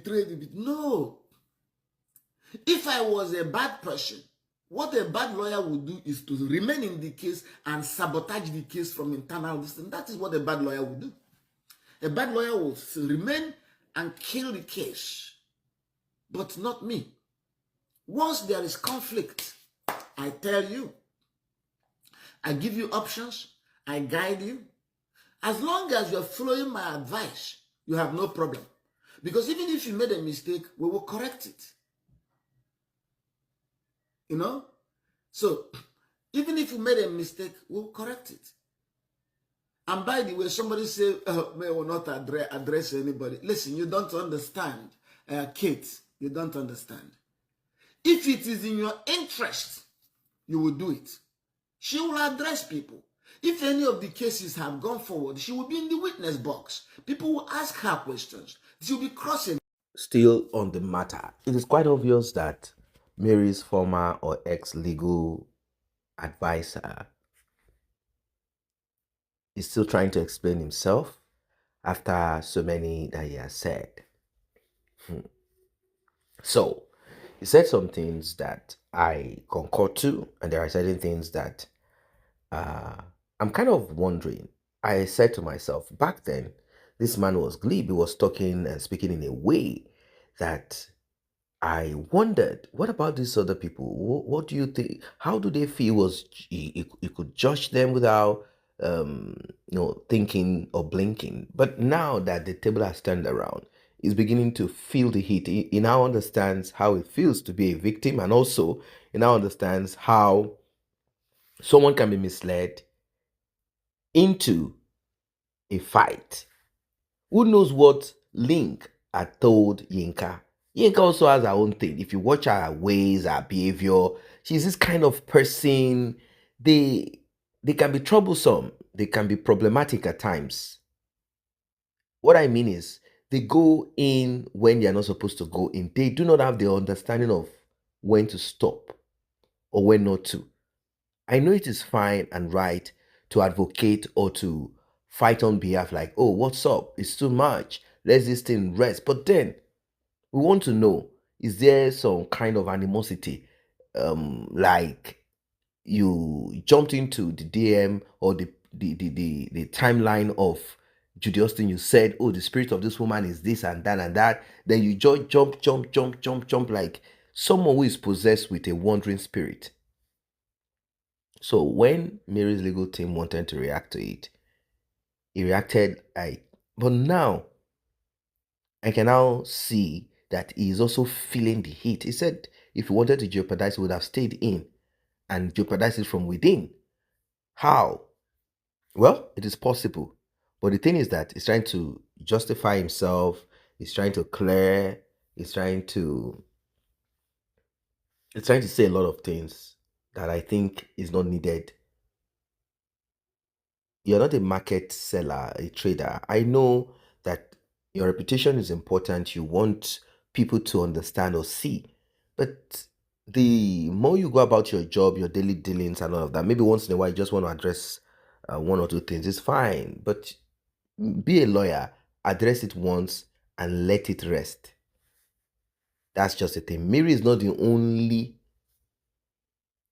betrayed. No. If I was a bad person, what a bad lawyer would do is to remain in the case and sabotage the case from internal distance. That is what a bad lawyer would do. A bad lawyer will remain and kill the case, but not me. Once there is conflict, I tell you, I give you options, I guide you. As long as you're following my advice, you have no problem. Because even if you made a mistake, we will correct it. You know? So, even if you made a mistake, we'll correct it. And by the way, somebody say, may will not address anybody. Listen, you don't understand. Kate, you don't understand. If it is in your interest, you will do it. She will address people. If any of the cases have gone forward, she will be in the witness box. People will ask her questions. She will be crossing. Still on the matter, it is quite obvious that Mary's former or ex-legal advisor is still trying to explain himself after so many that he has said. So, he said some things that I concur to, and there are certain things that I'm kind of wondering. I said to myself, back then, this man was glib. He was talking and speaking in a way that I wondered, what about these other people? What do you think? How do they feel? Was you could judge them without thinking or blinking. But now that the table has turned around, he's beginning to feel the heat. He now understands how it feels to be a victim, and also he now understands how someone can be misled into a fight. Who knows what Link had told Yinka? Yinka also has her own thing. If you watch her ways, her behavior, she's this kind of person. They can be troublesome. They can be problematic at times. What I mean is, they go in when they're not supposed to go in. They do not have the understanding of when to stop or when not to. I know it is fine and right to advocate or to fight on behalf, like, oh, what's up? It's too much. Let this thing rest. But then we want to know, is there some kind of animosity? Like you jumped into the DM or the timeline of Judy Austin, you said, oh, the spirit of this woman is this and that and that. Then you just jump like someone who is possessed with a wandering spirit. So when Mary's legal team wanted to react to it, he reacted but now I can now see that he is also feeling the heat. He said if he wanted to jeopardize, he would have stayed in and jeopardize it from within. How? Well, it is possible. But the thing is that he's trying to justify himself, he's trying to clear, he's trying to say a lot of things that I think is not needed. You're not a market seller, a trader. I know that your reputation is important. You want people to understand or see. But the more you go about your job, your daily dealings and all of that, maybe once in a while you just want to address one or two things, it's fine. But be a lawyer, address it once and let it rest. That's just the thing. Mary is not the only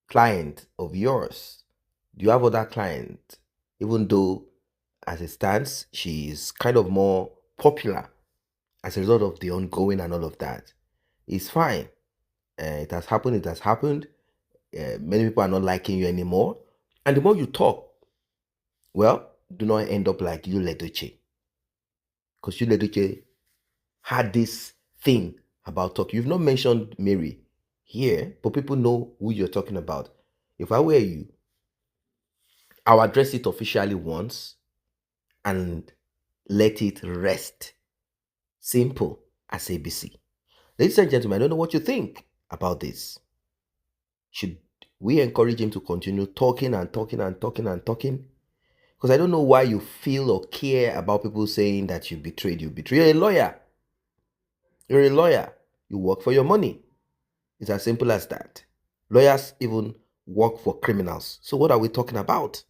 client of yours. Do you have other clients? Even though, as it stands, she is kind of more popular as a result of the ongoing and all of that. It's fine. It has happened. It has happened. Many people are not liking you anymore. And the more you talk, well, do not end up like you, Edochie. Because you, Edochie, had this thing about talk. You've not mentioned Mary here, but people know who you're talking about. If I were you, I'll address it officially once and let it rest. Simple as ABC. Ladies and gentlemen, I don't know what you think about this. Should we encourage him to continue talking and talking and talking and talking? Because I don't know why you feel or care about people saying that you betrayed. You betrayed. You're a lawyer. You're a lawyer. You work for your money. It's as simple as that. Lawyers even work for criminals. So what are we talking about?